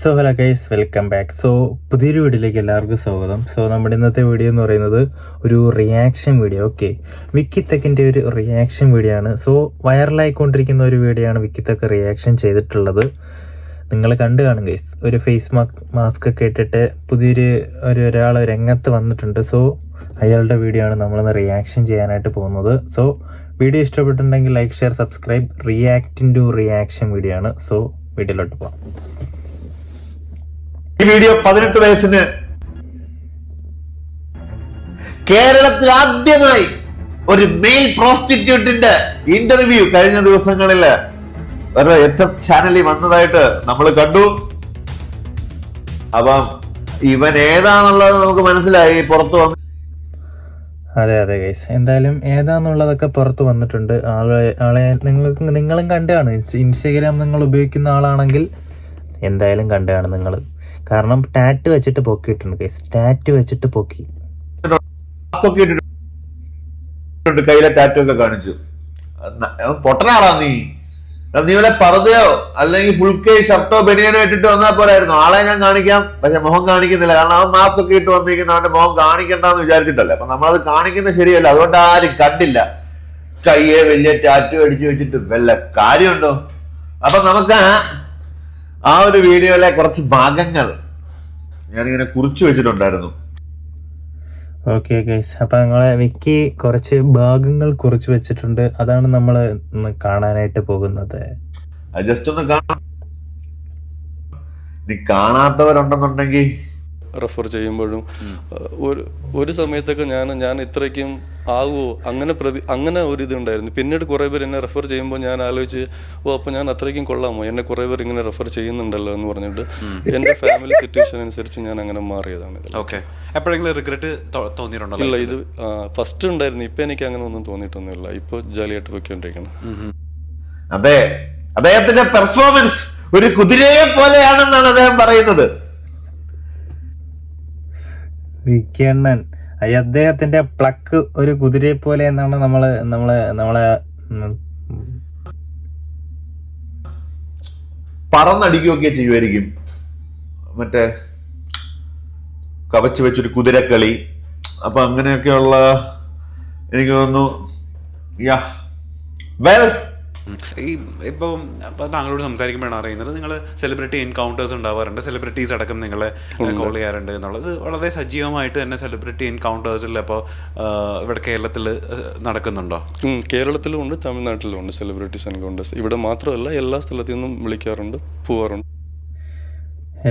So hello guys, welcome back. So പുതിയൊരു വീഡിയോയിലേക്ക് എല്ലാവർക്കും സ്വാഗതം. സോ നമ്മുടെ ഇന്നത്തെ വീഡിയോ എന്ന് പറയുന്നത് ഒരു റിയാക്ഷൻ വീഡിയോ. ഓക്കെ, വിക്കി തെക്കിൻ്റെ ഒരു റിയാക്ഷൻ വീഡിയോ ആണ്. സോ വൈറലായിക്കൊണ്ടിരിക്കുന്ന ഒരു വീഡിയോ ആണ് വിക്കി തെക്ക് റിയാക്ഷൻ ചെയ്തിട്ടുള്ളത്. നിങ്ങൾ കണ്ടു കാണും ഗൈസ്. ഒരു ഫേസ് മാസ്ക് ഒക്കെ ഇട്ടിട്ട് പുതിയൊരു ഒരാൾ രംഗത്ത് വന്നിട്ടുണ്ട്. സോ അയാളുടെ വീഡിയോ ആണ് നമ്മളിന്ന് റിയാക്ഷൻ ചെയ്യാനായിട്ട് പോകുന്നത്. സോ വീഡിയോ ഇഷ്ടപ്പെട്ടിട്ടുണ്ടെങ്കിൽ like, share, subscribe. Reacting to reaction video ആണ്. സോ വീഡിയോയിലോട്ട് പോകാം. ഈ വീഡിയോ 18 വയസ്സിന് കേരളത്തിൽ ആദ്യമായി ഒരു മെയിൽ പ്രോസ്റ്റിറ്റ്യൂട്ടിന്റെ ഇന്റർവ്യൂ കഴിഞ്ഞ ദിവസങ്ങളില് ഒരു എഫ് ചാനലിൽ വന്നതായിട്ട് നമ്മൾ കണ്ടു. അപ്പം ഇവൻ ഏതാന്നുള്ളത് നമുക്ക് മനസ്സിലായി, പുറത്തു വന്നു. അതെ ഗൈസ്, എന്തായാലും ഏതാന്നുള്ളതൊക്കെ പുറത്ത് വന്നിട്ടുണ്ട്. ആളെ നിങ്ങളും കണ്ടാണ്. ഇൻസ്റ്റഗ്രാം നിങ്ങൾ ഉപയോഗിക്കുന്ന ആളാണെങ്കിൽ എന്തായാലും കണ്ടാണ് നിങ്ങൾ. കാരണം ടാറ്റ് വെച്ചിട്ട് പൊക്കിയിട്ടുണ്ട് ഗൈസ്. ടാറ്റ് വെച്ചിട്ട് പൊക്കി കയ്യിലെ ടാറ്റു ഒക്കെ കാണിച്ചു. പൊട്ടനാടാ നീ വല്ല പറഞ്ഞോ അല്ലെങ്കിൽ ഫുൾ കെ ഷർട്ടോ ബനിയനോ ഇട്ടിട്ട് വന്നാൽ പോരായിരുന്നു. ആളെ ഞാൻ കാണിക്കാം, പക്ഷെ മുഖം കാണിക്കുന്നില്ല. കാരണം അവൻ മാസ്ക് ഒക്കെ ഇട്ട് വന്നിരിക്കുന്ന അവന്റെ മുഖം കാണിക്കണ്ടെന്ന് വിചാരിച്ചിട്ടല്ലേ. അപ്പൊ നമ്മളത് കാണിക്കുന്നത് ശരിയല്ല. അതുകൊണ്ട് ആരും കണ്ടില്ല. കയ്യെ വലിയ ടാറ്റു അടിച്ചു വെച്ചിട്ട് വല്ല കാര്യമുണ്ടോ? അപ്പൊ നമുക്ക് ആ ഒരു വീഡിയോയിലെ കുറച്ച് ഭാഗങ്ങൾ ഞാനിങ്ങനെ കുറിച്ചു വെച്ചിട്ടുണ്ടായിരുന്നു. ഓക്കെ ഗൈസ്, അപ്പൊ നിങ്ങളെ വിക്കി കുറച്ച് ഭാഗങ്ങൾ കുറിച്ച് വെച്ചിട്ടുണ്ട്. അതാണ് നമ്മൾ കാണാനായിട്ട് പോകുന്നത്. ജസ്റ്റ് ഒന്ന് കാണാം. നീ കാണാത്തവരുണ്ടെന്നുണ്ടെങ്കിൽ റെഫർ ചെയ്യുമ്പോഴും ഒരു സമയത്തൊക്കെ ഞാൻ ഇത്രയ്ക്കും ആകുമോ അങ്ങനെ ഒരു ഇതുണ്ടായിരുന്നു. പിന്നീട് കുറേ പേർ എന്നെ റെഫർ ചെയ്യുമ്പോൾ ഞാൻ ആലോചിച്ച്, അപ്പോൾ ഞാൻ അത്രയ്ക്കും കൊള്ളാമോ, എന്നെ കുറേ പേർ ഇങ്ങനെ റെഫർ ചെയ്യുന്നുണ്ടല്ലോ എന്ന് പറഞ്ഞിട്ട് എൻ്റെ ഫാമിലി സിറ്റുവേഷൻ അനുസരിച്ച് ഞാൻ അങ്ങനെ മാറിയതാണ്. ഓക്കെ, എപ്പോഴെങ്കിലും റിഗ്രറ്റ് തോന്നിയിട്ടുണ്ടോ? ഇല്ല, ഇത് ഫസ്റ്റ് ഉണ്ടായിരുന്നു. ഇപ്പം എനിക്ക് അങ്ങനെ ഒന്നും തോന്നിയിട്ടൊന്നുമില്ല. ഇപ്പോൾ ജാലിയായിട്ട് പോയിക്കൊണ്ടിരിക്കണം. അതെ, അദ്ദേഹത്തിന്റെ പെർഫോമൻസ് ഒരു കുതിരയെ പോലെയാണെന്നാണ് അദ്ദേഹം പറയുന്നത്. വിക്കി അണ്ണൻ അദ്ദേഹത്തിന്റെ പ്ലക്ക് ഒരു കുതിരയെ പോലെ എന്നാണ് നമ്മളെ പറന്നടിക്കുകയൊക്കെ ചെയ്യുമായിരിക്കും. മറ്റേ കവച്ച് വെച്ചൊരു കുതിരക്കളി. അപ്പൊ അങ്ങനെയൊക്കെയുള്ള എനിക്ക് തോന്നുന്നു. ഇപ്പോൾ താങ്കളോട് സംസാരിക്കുമ്പോഴാണ് അറിയുന്നത് നിങ്ങൾ സെലിബ്രിറ്റി എൻകൗണ്ടേഴ്സ് ഉണ്ടാവാറുണ്ട്, സെലിബ്രിറ്റീസ് അടക്കം നിങ്ങളെ കോൾ ചെയ്യാറുണ്ട് എന്നുള്ളത്. വളരെ സജീവമായിട്ട് തന്നെ സെലിബ്രിറ്റി എൻകൗണ്ടേഴ്സിൽ അപ്പോൾ ഇവിടെ കേരളത്തിൽ നടക്കുന്നുണ്ടോ? കേരളത്തിലും ഉണ്ട്, തമിഴ്നാട്ടിലും ഉണ്ട് സെലിബ്രിറ്റീസ് എൻകൗണ്ടേഴ്സ്. ഇവിടെ മാത്രമല്ല, എല്ലാ സ്ഥലത്തു നിന്നും വിളിക്കാറുണ്ട്, പോവാറുണ്ട്.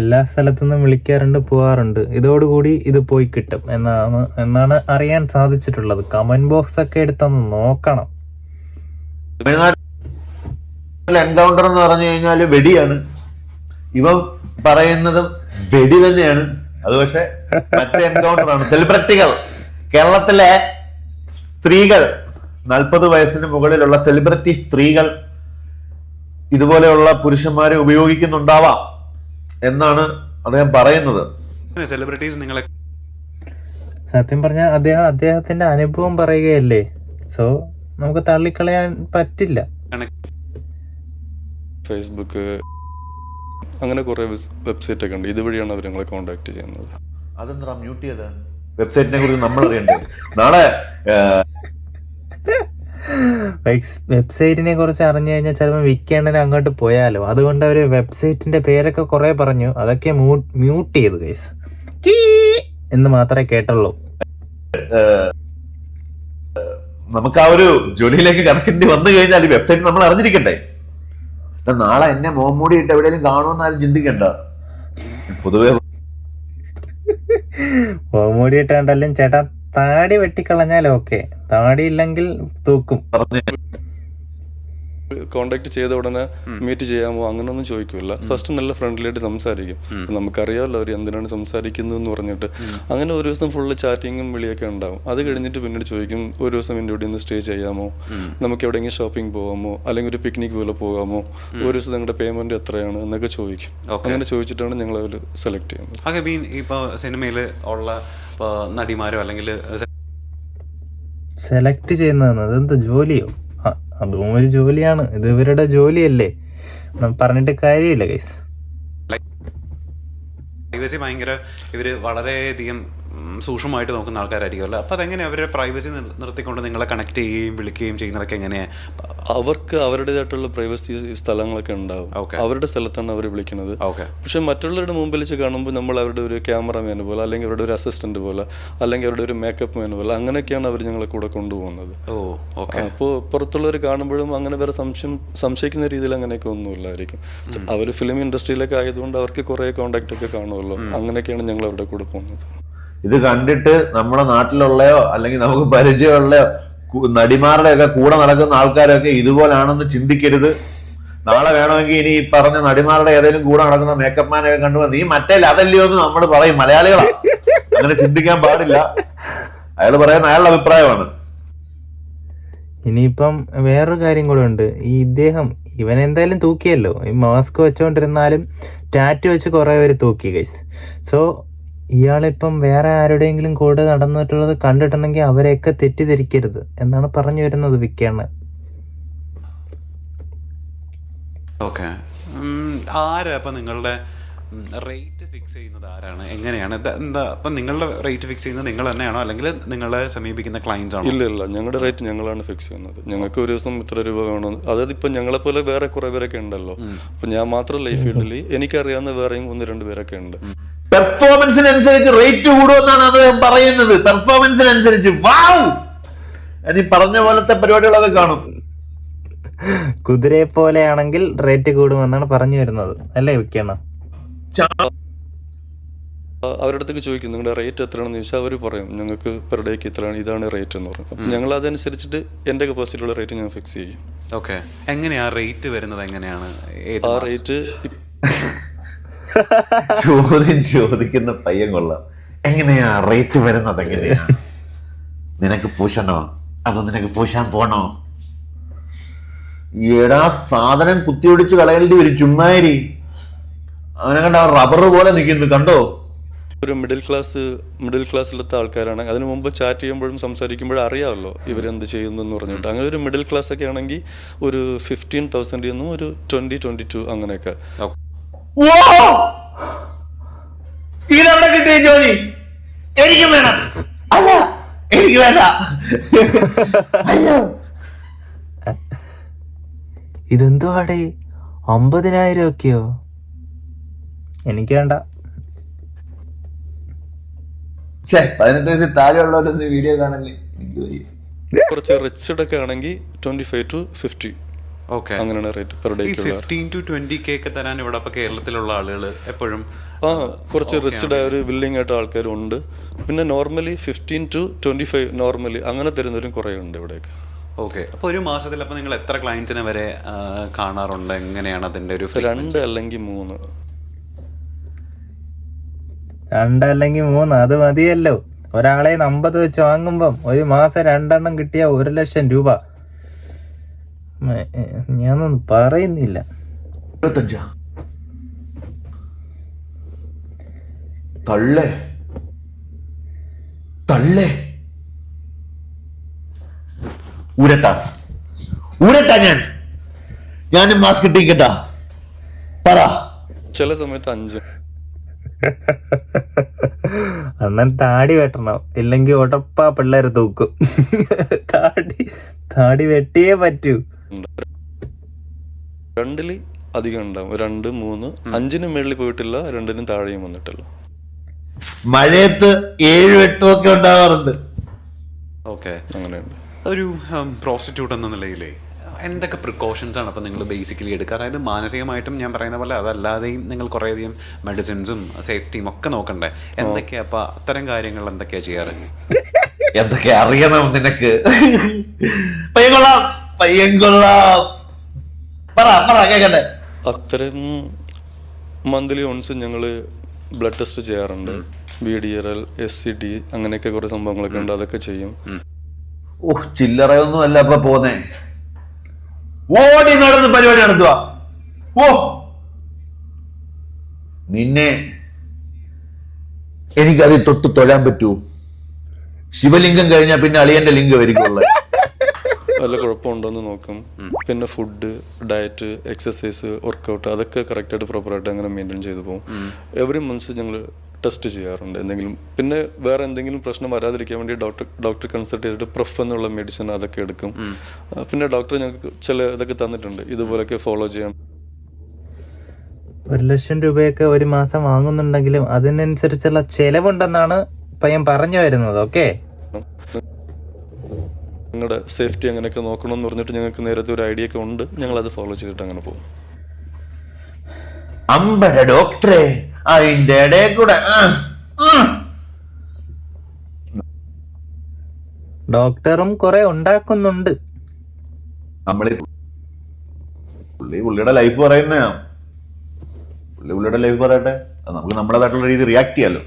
എല്ലാ സ്ഥലത്തുനിന്നും വിളിക്കാറുണ്ട്, പോവാറുണ്ട്. ഇതോടുകൂടി ഇത് പോയി കിട്ടും എന്നാണ് അറിയാൻ സാധിച്ചിട്ടുള്ളത്. കമന്റ് ബോക്സ് ഒക്കെ എടുത്തൊന്ന് നോക്കണം. എൻകൗണ്ടർ എന്ന് പറഞ്ഞു കഴിഞ്ഞാല് വെടിയാണ്. ഇവ പറയുന്നതും വെടി തന്നെയാണ്. അത് പക്ഷെ മറ്റേ എൻകൗണ്ടർ ആണ്. സെലിബ്രിറ്റികൾ, കേരളത്തിലെ സ്ത്രീകൾ, 40 വയസ്സിന് മുകളിലുള്ള സെലിബ്രിറ്റി സ്ത്രീകൾ ഇതുപോലെയുള്ള പുരുഷന്മാരെ ഉപയോഗിക്കുന്നുണ്ടാവാം എന്നാണ് അദ്ദേഹം പറയുന്നത്. സെലിബ്രിറ്റീസ് നിങ്ങളെ സത്യം പറഞ്ഞാൽ അദ്ദേഹത്തിന്റെ അനുഭവം പറയുകയല്ലേ. സോ നമുക്ക് തള്ളിക്കളയാൻ പറ്റില്ല. ഫേസ്ബുക്ക് അങ്ങനെ കുറെ വെബ്സൈറ്റ് ഒക്കെ ഉണ്ട്. ഇതുവഴിയാണ് അവർ ഞങ്ങളെ കോണ്ടാക്ട് ചെയ്യുന്നത്. അതെന്താ മ്യൂട്ട് ചെയ്ത്? വെബ്സൈറ്റിനെ കുറിച്ച് നമ്മൾ അറിയണ്ടേ? നാളെ വെബ്സൈറ്റിനെ കുറിച്ച് അറിഞ്ഞു കഴിഞ്ഞാൽ ചിലപ്പോൾ വിക്കേണ്ടതിന് അങ്ങോട്ട് പോയാലോ. അതുകൊണ്ട് അവര് വെബ്സൈറ്റിന്റെ പേരൊക്കെ കുറെ പറഞ്ഞു. അതൊക്കെ മ്യൂട്ട് ചെയ്തു ഗൈസ് എന്ന് മാത്രമേ കേട്ടുള്ളൂ. നമുക്ക് ആ ഒരു ജോലിയിലേക്ക് കടക്കേണ്ടി വന്നു കഴിഞ്ഞാൽ ഈ വെബ്സൈറ്റ് നമ്മൾ അറിഞ്ഞിരിക്കണ്ടേ? നാളെ എന്നെ മോമൂടി ഇട്ട് എവിടെയെങ്കിലും കാണുമെന്നാലും ചിന്തിക്കണ്ട. പൊതുവെ മോമൂടി ഇട്ടാണ്ടല്ലോ ചേട്ടാ, താടി വെട്ടിക്കളഞ്ഞാൽ ഓക്കെ, താടി ഇല്ലെങ്കിൽ തൂക്കും. കോണ്ടാക്ട് ചെയ്ത ഉടനെ മീറ്റ് ചെയ്യാമോ അങ്ങനൊന്നും ചോദിക്കില്ല. ഫസ്റ്റ് നല്ല ഫ്രണ്ട്ലിയായിട്ട് സംസാരിക്കും. നമുക്കറിയാമല്ലോ അവർ എന്തിനാണ് സംസാരിക്കുന്നത് എന്ന് പറഞ്ഞിട്ട്. അങ്ങനെ ഒരു ദിവസം ഫുള്ള് ചാറ്റിങ്ങും വിളിയൊക്കെ ഉണ്ടാവും. അത് കഴിഞ്ഞിട്ട് പിന്നീട് ചോദിക്കും, ഒരു ദിവസം എൻ്റെ ഇവിടെ നിന്ന് സ്റ്റേ ചെയ്യാമോ, നമുക്ക് എവിടെയെങ്കിലും ഷോപ്പിംഗ് പോകാമോ, അല്ലെങ്കിൽ ഒരു പിക്നിക് പോലെ പോകാമോ, ഒരു ദിവസം നിങ്ങളുടെ പേയ്മെന്റ് എത്രയാണ് എന്നൊക്കെ ചോദിക്കും. അങ്ങനെ ചോദിച്ചിട്ടാണ് ഞങ്ങൾ അവർ സെലക്ട് ചെയ്യുന്നത്. ഇപ്പോൾ സിനിമയിൽ ഉള്ള നടിമാരോ അല്ലെങ്കിൽ സെലക്ട് ചെയ്യുന്നതെന്ന് അതെന്ത് ജോലിയോ? അതും ഒരു ജോലിയാണ്. ഇത് ഇവരുടെ ജോലിയല്ലേ, പറഞ്ഞിട്ട് കാര്യമില്ല ഗൈസ്. പ്രൈവസി ഭയങ്കര ഇവർ വളരെയധികം സൂക്ഷ്മമായിട്ട് നോക്കുന്ന ആൾക്കാരായിരിക്കുമല്ലോ. അപ്പോൾ അതെങ്ങനെ അവരുടെ പ്രൈവസി നിർത്തിക്കൊണ്ട് നിങ്ങളെ കണക്ട് ചെയ്യുകയും വിളിക്കുകയും ചെയ്യുന്നതൊക്കെ എങ്ങനെയാണ്? അവർക്ക് അവരുടേതായിട്ടുള്ള പ്രൈവസി സ്ഥലങ്ങളൊക്കെ ഉണ്ടാവും. അവരുടെ സ്ഥലത്താണ് അവർ വിളിക്കുന്നത്. പക്ഷെ മറ്റുള്ളവരുടെ മുമ്പിൽ വെച്ച് കാണുമ്പോൾ നമ്മൾ അവരുടെ ഒരു ക്യാമറമാൻ പോലെ, അല്ലെങ്കിൽ അവരുടെ ഒരു അസിസ്റ്റന്റ് പോലെ, അല്ലെങ്കിൽ അവരുടെ ഒരു മേക്കപ്പ് മാൻ പോലെ, അങ്ങനെയൊക്കെയാണ് അവർ ഞങ്ങളെ കൂടെ കൊണ്ടുപോകുന്നത്. അപ്പോൾ പുറത്തുള്ളവർ കാണുമ്പോഴും അങ്ങനെ വേറെ സംശയിക്കുന്ന രീതിയിൽ അങ്ങനെയൊക്കെ ഒന്നുമില്ലായിരിക്കും. അവർ ഫിലിം ഇൻഡസ്ട്രിയിലൊക്കെ ആയതുകൊണ്ട് അവർക്ക് കുറേ കോണ്ടാക്ട് ഒക്കെ കാണുമല്ലോ. അങ്ങനെയൊക്കെയാണ് ഞങ്ങൾ അവരുടെ കൂടെ പോകുന്നത്. ഇത് കണ്ടിട്ട് നമ്മുടെ നാട്ടിലുള്ളയോ അല്ലെങ്കിൽ നമുക്ക് പരിചയമുള്ളയോ നടിമാരുടെ ഒക്കെ കൂടെ നടക്കുന്ന ആൾക്കാരൊക്കെ ഇതുപോലാണെന്ന് ചിന്തിക്കരുത്. നാളെ വേണമെങ്കിൽ ഇനി ഈ പറഞ്ഞ നടിമാരുടെ ഏതെങ്കിലും കൂടെ നടക്കുന്ന മേക്കപ്പ് മാനൊക്കെ കണ്ടുപോ നീ മറ്റേ അതല്ലയോ എന്ന് നമ്മൾ പറയും. മലയാളികളാ, അങ്ങനെ ചിന്തിക്കാൻ പാടില്ല. അയാൾ പറയുന്ന അയാളുടെ അഭിപ്രായമാണ്. ഇനിയിപ്പം വേറൊരു കാര്യം കൂടെ ഉണ്ട്. ഇവൻ എന്തായാലും തൂക്കിയല്ലോ. ഈ മാസ്ക് വെച്ചോണ്ടിരുന്നാലും ടാറ്റു വെച്ച് കുറെ പേര് തൂക്കി ഗൈസ്. സോ ഇയാളിപ്പം വേറെ ആരുടെയെങ്കിലും കൂടെ നടന്നിട്ടുള്ളത് കണ്ടിട്ടുണ്ടെങ്കിൽ അവരെയൊക്കെ തെറ്റിദ്ധരിക്കരുത് എന്നാണ് പറഞ്ഞു വരുന്നത് വിക്കണ്ണൻ. ഓക്കെ, ആരാ അപ്പം നിങ്ങളുടെ റേറ്റ് ഫിക്സ് ചെയ്യുന്നത് ആരാണ്? എങ്ങനെയാണ് എന്താ അപ്പം നിങ്ങളുടെ റേറ്റ് ഫിക്സ് ചെയ്യുന്നത് നിങ്ങൾ തന്നെയാണോ, അല്ലെങ്കിൽ നിങ്ങളെ സമീപിക്കുന്ന ക്ലയൻസ് ആണോ? ഇല്ല, ഞങ്ങളുടെ റേറ്റ് ഞങ്ങളാണ് ഫിക്സ് ചെയ്യുന്നത്. ഞങ്ങൾക്ക് ഒരു ദിവസം ഇത്ര രൂപ വേണം. അതായത് ഇപ്പം ഞങ്ങളെ പോലെ വേറെ കുറെ പേരൊക്കെ ഉണ്ടല്ലോ. അപ്പൊ ഞാൻ മാത്രമല്ല ഈ ഫീൽഡിൽ, എനിക്കറിയാവുന്ന വേറെയും 1-2 പേരൊക്കെ ഉണ്ട്. പെർഫോമൻസിനനുസരിച്ച് റേറ്റ് കൂടുമെന്നാണ് അദ്ദേഹം പറയുന്നത്. പെർഫോമൻസിനനുസരിച്ച് ഇനി പറഞ്ഞ പോലത്തെ പരിപാടികളൊക്കെ കാണും. കുതിരയെ പോലെയാണെങ്കിൽ റേറ്റ് കൂടുമെന്നാണ് പറഞ്ഞു വരുന്നത് അല്ലേ വിക്കണ്ണ? അവരുടെ അടുത്തേക്ക് ചോദിക്കും നിങ്ങളുടെ റേറ്റ് എത്രയാണെന്ന് ചോദിച്ചാൽ അവർ പറയും ഞങ്ങൾക്ക് പെർ ഡേക്ക് ഇത്രയാണ്, ഇതാണ് റേറ്റ് എന്ന് പറയും. അപ്പം ഞങ്ങൾ അതനുസരിച്ചിട്ട് എൻ്റെ കപ്പാസിറ്റിയുള്ള റേറ്റ് ഞാൻ ഫിക്സ് ചെയ്യും. ഓക്കെ, എങ്ങനെയാ റേറ്റ് വരുന്നത്? എങ്ങനെയാണ് ആ റേറ്റ്? ചോദിക്കുന്ന പയ്യൻ കൊള്ളാം. എങ്ങനെയാ റേറ്റ് വരുന്നത്? എങ്ങനെയാ? നിനക്ക് പൂശണോ അതോ നിനക്ക് പൂശാൻ പോണോ? എടാ സാധനം കുത്തിയൊടിച്ച് കളയേണ്ടി വരും. ചുമ്മാരി അവനെ കണ്ട റബ്ബർ പോലെ നിൽക്കുന്നു കണ്ടോ? ഒരു മിഡിൽ ക്ലാസ്സിലത്തെ ആൾക്കാരാണ്. അതിനു മുമ്പ് ചാറ്റ് ചെയ്യുമ്പോഴും സംസാരിക്കുമ്പോഴും അറിയാമല്ലോ ഇവരെന്ത് ചെയ്യുന്നു എന്ന് പറഞ്ഞിട്ട്. അങ്ങനെ ഒരു മിഡിൽ ക്ലാസ് ഒക്കെ ആണെങ്കിൽ ഒരു 15,000 എന്നും ഒരു 20-22 അങ്ങനെയൊക്കെ. ഇതെവിടെ കിട്ടിയ ജോലി? എനിക്ക് വേണം. അല്ല എനിക്ക് വേണ്ട. ഇതെന്തോ ആടേ 50,000 ഒക്കെയോ? എനിക്ക് വേണ്ട. 18 വയസ്സിൽ താഴെയുള്ളവരൊന്നും വീഡിയോ കാണല്ലേ. കുറച്ച് റിച്ചഡ് ഒക്കെ ആണെങ്കിൽ 25 to 50 അങ്ങനെയാണ് rate per day. 15 to 20K ഒക്കെ തരാൻ ഇവിടെ ഇപ്പൊ കേരളത്തിലുള്ള ആളുകൾ എപ്പോഴും കുറച്ച് റിച്ചഡ് ആയ ഒരു വില്ലിംഗ് ആയിട്ട് ആൾക്കാരുണ്ട്. പിന്നെ നോർമലി 15 to 25 നോർമലി അങ്ങനെ തരുന്നവരും കുറേ ഉണ്ട് ഇവിടെയൊക്കെ. ഓക്കെ, അപ്പോൾ ഒരു മാസത്തിൽ അപ്പോൾ നിങ്ങൾ എത്ര ക്ലയൻസിനെ വരെ കാണാറുണ്ട്? എങ്ങനെയാണ് അതിന്റെ ഒരു? 2 അല്ലെങ്കിൽ 3. 2 അല്ലെങ്കിൽ 3 അത് മതിയല്ലോ. ഒരാളെ 50 വെച്ച് വാങ്ങുമ്പം ഒരു മാസം 2 എണ്ണം കിട്ടിയ 1,00,000 രൂപ. ഞാനൊന്നും പറയുന്നില്ല. 25 തള്ളേ ഊരട്ടാ ഞാനും മാസ്ക് ഇട്ടിക്കട്ടാ പറ. ചില സമയത്ത് 5. അണ്ണൻ താടി വെട്ടണം, ഇല്ലെങ്കിൽ ഉടപ്പാ പിള്ളേര് തൂക്കും. താടി വെട്ടിയേ പറ്റൂ. 2 അധികം ഉണ്ടാവും. 2, 3, 5 മേളിൽ പോയിട്ടില്ല, 2 താഴെയും വന്നിട്ടില്ല. മഴയത്ത് 7-8 ഒക്കെ ഉണ്ടാവാറുണ്ട്. ഓക്കെ, അങ്ങനെയുണ്ട്. ഒരു പ്രോസ്റ്റിറ്റ്യൂട്ട് എന്ന നിലയിലേ എന്തൊക്കെ പ്രിക്കോഷൻസ് ആണ് അപ്പോൾ നിങ്ങൾ ബേസിക്കലി എടുക്കുക? അതായത് മാനസികമായിട്ടും ഞാൻ പറയുന്ന പോലെ അതല്ലാതെയും നിങ്ങൾ കുറേയധികം മെഡിസിൻസും സേഫ്റ്റിയും ഒക്കെ നോക്കണ്ടേ? എന്തൊക്കെയാ അപ്പോൾ അത്തരം കാര്യങ്ങൾ എന്തൊക്കെയാ ചെയ്യാറ്? എന്തൊക്കെ അറിയണം നിനക്ക്? പയ്യൻകൊള്ളാം പറ കേക്കട്ടെ. അത്തരം മന്ത്ലി ഓൺസ് ഞങ്ങൾ ബ്ലഡ് ടെസ്റ്റ് ചെയ്യാറുണ്ട്. BDRL, SCD അങ്ങനെയൊക്കെ കുറെ സംഭവങ്ങളൊക്കെ ഉണ്ട്, അതൊക്കെ ചെയ്യും. ചില്ലറയൊന്നും അല്ല ഇപ്പൊ പോന്നേ. ഓടി നടന്ന് പരിപാടി നടത്തുക. നിന്നെ എനിക്കത് തൊട്ട് തൊഴാൻ പറ്റൂ? ശിവലിംഗം കഴിഞ്ഞാൽ പിന്നെ അളിയന്റെ ലിംഗം വരിക്കുള്ളത്. വല്ല കുഴപ്പമുണ്ടോ എന്ന് നോക്കും. പിന്നെ ഫുഡ്, ഡയറ്റ്, എക്സസൈസ്, വർക്കൗട്ട് അതൊക്കെ കറക്റ്റായിട്ട് പ്രോപ്പറായിട്ട് അങ്ങനെ മെയിൻറ്റെയിൻ ചെയ്തു പോകും. എവറി മന്ത്സ് ഞങ്ങൾ ടെസ്റ്റ് ചെയ്യാറുണ്ട് എന്തെങ്കിലും. പിന്നെ വേറെ എന്തെങ്കിലും പ്രശ്നം വരാതിരിക്കാൻ വേണ്ടി ഡോക്ടർ കൺസൾട്ട് ചെയ്തിട്ട് പ്രഫ് എന്നുള്ള മെഡിസിൻ അതൊക്കെ എടുക്കും. പിന്നെ ഡോക്ടർ ഞങ്ങൾക്ക് ചില ഇതൊക്കെ തന്നിട്ടുണ്ട്, ഇതുപോലൊക്കെ ഫോളോ ചെയ്യണം. 1,00,000 രൂപയൊക്കെ ഒരു മാസം വാങ്ങുന്നുണ്ടെങ്കിലും അതിനനുസരിച്ചുള്ള ചെലവുണ്ടെന്നാണ് പയ്യൻ പറഞ്ഞു വരുന്നത്. ഓക്കെ, നിങ്ങളുടെ സേഫ്റ്റി അങ്ങനെയൊക്കെ നോക്കണമെന്ന് പറഞ്ഞിട്ട് ഞങ്ങൾക്ക് നേരത്തെ ഒരു ഐഡിയ ഒക്കെ ഉണ്ട്. ഞങ്ങളത് ഫോളോ ചെയ്തിട്ട് അങ്ങനെ പോകും. അമ്പട ഡോക്ടറെ അതിന്റെ ഇടയിൽ കൂടെ ഡോക്ടറും കുറെ ഉണ്ടാക്കുന്നുണ്ട്. പുള്ളിയുടെ ലൈഫ് പറയുന്നതാ. പുള്ളിയുടെ ലൈഫ് പറയട്ടെ, നമുക്ക് നമ്മുടേതായിട്ടുള്ള രീതി റിയാക്ട് ചെയ്യാലോ.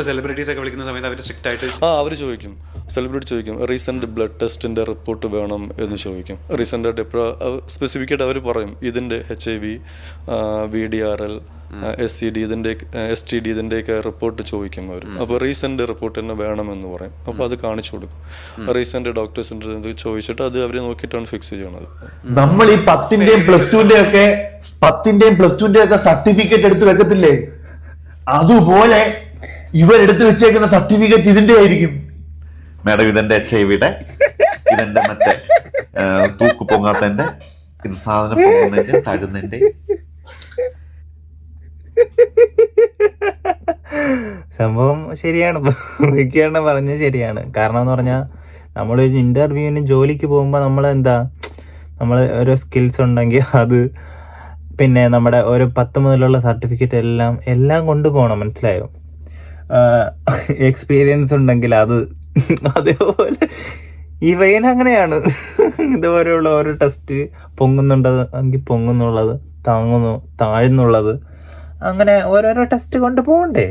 സെലിബ്രിറ്റീസ് ഒക്കെ വിളിക്കുന്ന സമയത്ത് അവർ സ്ട്രിക്റ്റ് ആയിട്ട് അവർ ചോദിക്കും, സെലിബ്രിറ്റി ചോദിക്കും, റീസെന്റ് ബ്ലഡ് ടെസ്റ്റിന്റെ റിപ്പോർട്ട് വേണം എന്ന് ചോദിക്കും. റീസെന്റ് ആയിട്ട് എപ്പോഴും സ്പെസിഫിക് ആയിട്ട് അവർ പറയും ഇതിന്റെ HIV, VDRL, SCD, STD ഇതിന്റെയൊക്കെ റിപ്പോർട്ട് ചോദിക്കും അവർ. അപ്പോൾ റീസെന്റ് റിപ്പോർട്ട് തന്നെ വേണമെന്ന് പറയും. അപ്പോൾ അത് കാണിച്ചു കൊടുക്കും. റീസെന്റ് ഡോക്ടേഴ്സിന്റെ ചോദിച്ചിട്ട് അത് അവർ നോക്കിയിട്ടാണ് ഫിക്സ് ചെയ്യണത്. നമ്മൾ ഈ 10ന്റെയും പ്ലസ് ടുവിന്റെ ഒക്കെ സർട്ടിഫിക്കറ്റ് എടുത്ത് വെക്കത്തില്ലേ, അതുപോലെ ഇവരെടുത്ത് വെച്ചേക്കുന്ന സർട്ടിഫിക്കറ്റ് ഇതിന്റെ ആയിരിക്കും. മാഡം ഇതെന്റെ HIV-യുടെ, ഇതെന്റെ മറ്റേ തൂക്ക് പൊങ്ങാത്തന്റെ, ഇത് സാധനം പൊങ്ങുന്നതിന്റെ, തഴുന്നതിന്റെ. സംഭവം ശരിയാണ്, വിക്കിയാണ് പറഞ്ഞത് ശരിയാണ്. കാരണം എന്ന് പറഞ്ഞാൽ നമ്മളൊരു ഇന്റർവ്യൂവിന് ജോലിക്ക് പോകുമ്പോൾ നമ്മൾ ഓരോ സ്കിൽസ് ഉണ്ടെങ്കിൽ അത്, പിന്നെ നമ്മുടെ ഒരു 10 മുതലുള്ള സർട്ടിഫിക്കറ്റ് എല്ലാം കൊണ്ടുപോകണം, മനസ്സിലായോ? എക്സ്പീരിയൻസ് ഉണ്ടെങ്കിൽ അത്. അതേപോലെ ഈ പയ്യൻ അങ്ങനെയാണ്. ഇതുപോലെയുള്ള ഓരോ ടെസ്റ്റ് പൊങ്ങുന്നുണ്ടെങ്കിൽ പൊങ്ങുന്നുള്ളത്, താഴ്ന്നുള്ളത്, അങ്ങനെ ഓരോരോ ടെസ്റ്റ് കൊണ്ടുപോകണ്ടേ?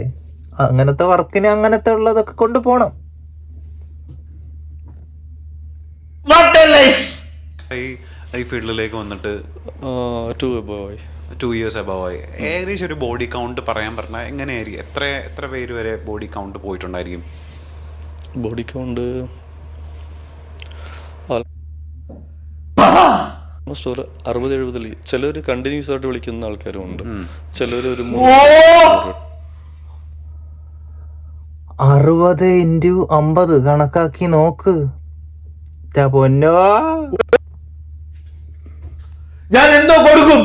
അങ്ങനത്തെ വർക്കിന് അങ്ങനത്തെ ഉള്ളതൊക്കെ കൊണ്ടുപോകണം. ഈ ഫീൽഡിലേക്ക് വന്നിട്ട് 2 years above ആയി. ഏകദേശം ഒരു ബോഡി കൗണ്ട് പറയാൻ പറഞ്ഞാൽ എങ്ങനെയായിരിക്കും? എത്ര പേര് വരെ ബോഡി കൗണ്ട് പോയിട്ടുണ്ടായിരിക്കും? ബോഡി കൗണ്ട് ഓൾമോസ്റ്റ് ഒരു 60-70. ചിലർ കണ്ടിന്യൂസ് ആയിട്ട് വിളിക്കുന്ന ആൾക്കാരും ഉണ്ട്. ചിലർ ഒരു 60 × 50 കണക്കാക്കി നോക്ക്. പൊന്നോ, ഞാൻ എന്തോ കൊടുക്കും,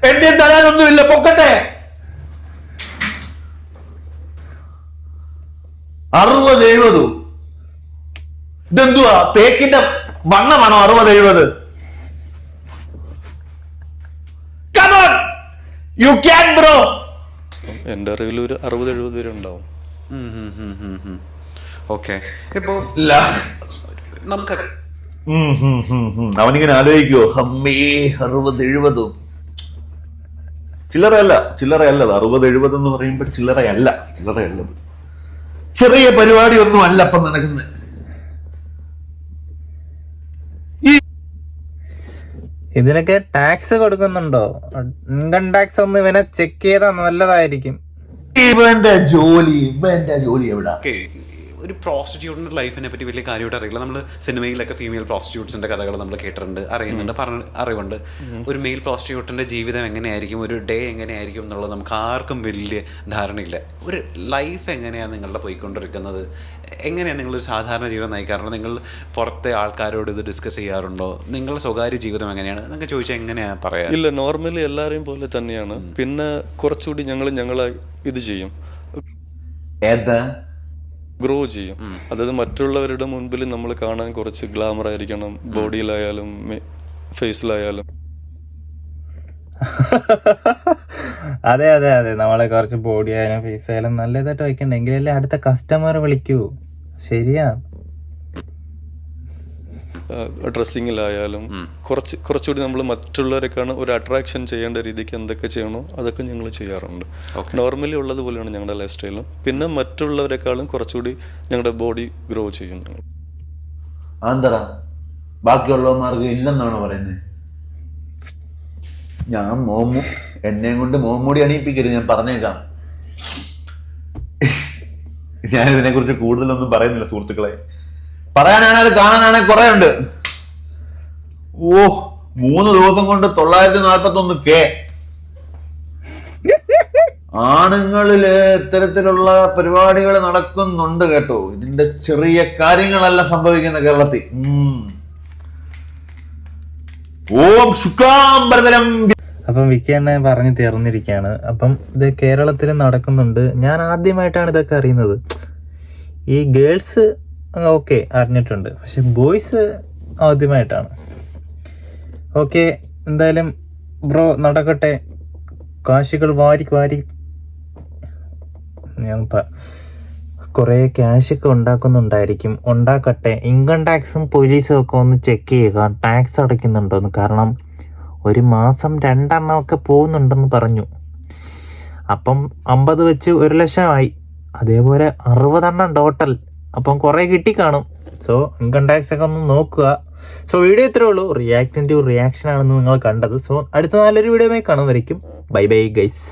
എന്റെ തരാനൊന്നുമില്ല, പൊക്കട്ടെ. 60-70 ഇതെന്തുവാ, തേക്കിന്റെ വണ്ണമാണോ 60-70? You can bro. എൻ്റെ അറിവിൽ ഒരു 60-70 പേര് ഉണ്ടാവും. ഓക്കെ, ഇപ്പോ നമുക്ക് അവനിങ്ങനെ ആലോചിക്കുവോ, അമ്മേ 60-70 ചില്ലറയല്ല അത്. 60-70 എന്ന് പറയുമ്പോൾ ചില്ലറയല്ല. ചെറിയ പരിപാടി ഒന്നും അല്ല ഇപ്പം നടക്കുന്നത്. ഇതിനൊക്കെ ടാക്സ് കൊടുക്കുന്നുണ്ടോ? ഇൻകം ടാക്സ് ഒന്ന് ഇവനെ ചെക്ക് ചെയ്താൽ നല്ലതായിരിക്കും. ഇവന്റെ ജോലി എവിടാ? ഒരു പ്രോസ്റ്റിറ്റ്യൂട്ടിന്റെ ലൈഫിനെ പറ്റി വലിയ കാര്യമായിട്ട് അറിയില്ല. നമ്മൾ സിനിമയിലൊക്കെ ഫീമെയിൽ പ്രോസ്റ്റിറ്റ്യൂട്ട്സിന്റെ കഥകൾ നമ്മൾ കേട്ടിട്ടുണ്ട്, അറിവുണ്ട്. ഒരു മെയിൽ പ്രോസ്റ്റിറ്റ്യൂട്ടിന്റെ ജീവിതം എങ്ങനെയായിരിക്കും, ഒരു ഡേ എങ്ങനെയായിരിക്കും എന്നുള്ളത് നമുക്ക് ആർക്കും വലിയ ധാരണയില്ല. ഒരു ലൈഫ് എങ്ങനെയാണ് നിങ്ങളുടെ പോയിക്കൊണ്ടിരിക്കുന്നത്? എങ്ങനെയാണ് നിങ്ങളൊരു സാധാരണ ജീവിതം നയിക്കാറുണ്ട്? നിങ്ങൾ പുറത്തെ ആൾക്കാരോട് ഇത് ഡിസ്കസ് ചെയ്യാറുണ്ടോ? നിങ്ങളുടെ സ്വകാര്യ ജീവിതം എങ്ങനെയാണ് എന്നൊക്കെ ചോദിച്ചാൽ എങ്ങനെയാണ് പറയാ? ഇല്ല, നോർമലി എല്ലാവരെയും പോലെ തന്നെയാണ്. പിന്നെ കുറച്ചുകൂടി ഞങ്ങളെ ഇത് ചെയ്യും, ഗ്രോ ചെയ്യും. അതായത് മറ്റുള്ളവരുടെ മുൻപിൽ നമ്മൾ കാണാൻ കുറച്ച് ഗ്ലാമർ ആയിരിക്കണം, ബോഡിയിലായാലും ഫേസിലായാലും. അതെ, നമ്മളെ കുറച്ച് ബോഡി ആയാലും ഫേസ് ആയാലും നല്ലതായിട്ട് വയ്ക്കണ്ട, എങ്കിലല്ലേ അടുത്ത കസ്റ്റമർ വിളിക്കൂ. ശരിയാ. ഡ്രസ്സിങ്ങിലായാലും കുറച്ചുകൂടി നമ്മൾ മറ്റുള്ളവരെക്കാണ് ഒരു അട്രാക്ഷൻ ചെയ്യേണ്ട രീതിക്ക് എന്തൊക്കെ ചെയ്യണോ അതൊക്കെ ഞങ്ങൾ ചെയ്യാറുണ്ട്. നോർമലി ഉള്ളതുപോലെയാണ് ഞങ്ങളുടെ ലൈഫ് സ്റ്റൈലും. പിന്നെ മറ്റുള്ളവരെക്കാളും കുറച്ചുകൂടി ഞങ്ങളുടെ ബോഡി ഗ്രോ ചെയ്യും ഞങ്ങൾ. ബാക്കിയുള്ളവന്മാർക്ക് ഇല്ലെന്നാണ് പറയുന്നത്. ഞാൻ എന്നെ കൊണ്ട് മോമൂടി അണിയിപ്പിക്കരുത്, ഞാൻ പറഞ്ഞേക്കാം. ഞാൻ ഇതിനെ കുറിച്ച് കൂടുതലൊന്നും പറയുന്നില്ല സുഹൃത്തുക്കളെ. പറയാനാണ് അത് കാണാനാണെങ്കിൽ കുറെ ഉണ്ട്. ഓ 3 ദിവസം കൊണ്ട് 941K. ആണുങ്ങളില് ഇത്തരത്തിലുള്ള പരിപാടികൾ നടക്കുന്നുണ്ട് കേട്ടോ. ഇതിന്റെ ചെറിയ കാര്യങ്ങളല്ല സംഭവിക്കുന്ന കേരളത്തിൽ. ഓം ശുക്ലാംബരധരം. അപ്പം വിക്കി എന്നെ പറഞ്ഞു തീർന്നിരിക്കുകയാണ്. അപ്പം ഇത് കേരളത്തിൽ നടക്കുന്നുണ്ട്. ഞാൻ ആദ്യമായിട്ടാണ് ഇതൊക്കെ അറിയുന്നത്. ഈ ഗേൾസ് ഓക്കെ അറിഞ്ഞിട്ടുണ്ട്, പക്ഷെ ബോയ്സ് ആദ്യമായിട്ടാണ്. ഓക്കെ, എന്തായാലും ബ്രോ നടക്കട്ടെ. കാശുകൾ വാരി ഞാൻ കുറേ ക്യാഷൊക്കെ ഉണ്ടാക്കുന്നുണ്ടായിരിക്കും. ഉണ്ടാക്കട്ടെ. ഇൻകം ടാക്സും പോലീസും ഒക്കെ ഒന്ന് ചെക്ക് ചെയ്യുക, ടാക്സ് അടയ്ക്കുന്നുണ്ടോയെന്ന്. കാരണം ഒരു മാസം 2 എണ്ണമൊക്കെ പോകുന്നുണ്ടെന്ന് പറഞ്ഞു. അപ്പം 50 വെച്ച് 1 ലക്ഷമായി. അതേപോലെ 60 എണ്ണം ടോട്ടൽ. അപ്പം കുറേ കിട്ടിക്കാണും. സോ ഇൻകം ടാക്സ് ഒക്കെ ഒന്ന് നോക്കുക. സോ വീഡിയോ ഇത്രേ ഉള്ളൂ. റിയാക്ഷൻ ആണെന്ന് നിങ്ങൾ കണ്ടത്. സോ അടുത്ത നല്ലൊരു വീഡിയോയുമായി കാണുന്നതായിരിക്കും. Bye bye guys.